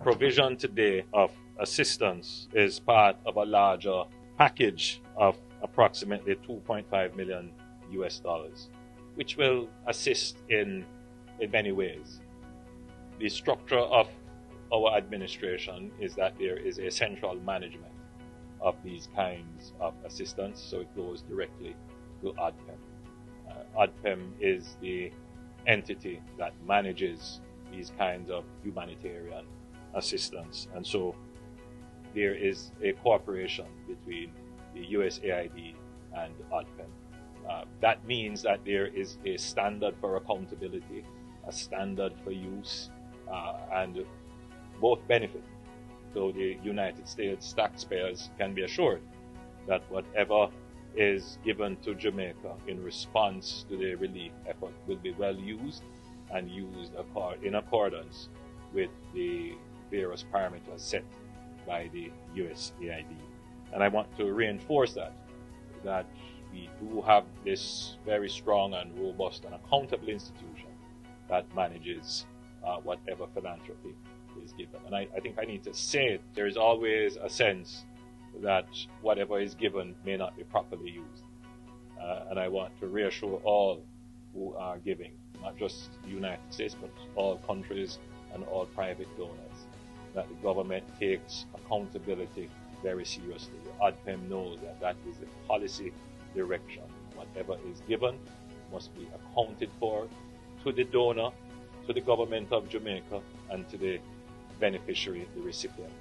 provision today of assistance is part of a larger package of approximately $2.5 million, which will assist in many ways. The structure of our administration is that there is a central management of these kinds of assistance, so it goes directly to ODPEM. ODPEM is the entity that manages these kinds of humanitarian assistance, and so there is a cooperation between the USAID and ODPEM. That means that there is a standard for accountability, a standard for use, and both benefit. So the United States taxpayers can be assured that whatever is given to Jamaica in response to the relief effort will be well used and used in accordance with the various parameters set by the USAID. And I want to reinforce that we do have this very strong and robust and accountable institution that manages whatever philanthropy is given. And I think I need to say it, there is always a sense that whatever is given may not be properly used. And I want to reassure all who are giving, not just the United States, but all countries and all private donors, that the government takes accountability very seriously. The ODPEM knows that that is the policy direction. Whatever is given must be accounted for to the donor, to the government of Jamaica, and to the beneficiary, the recipient.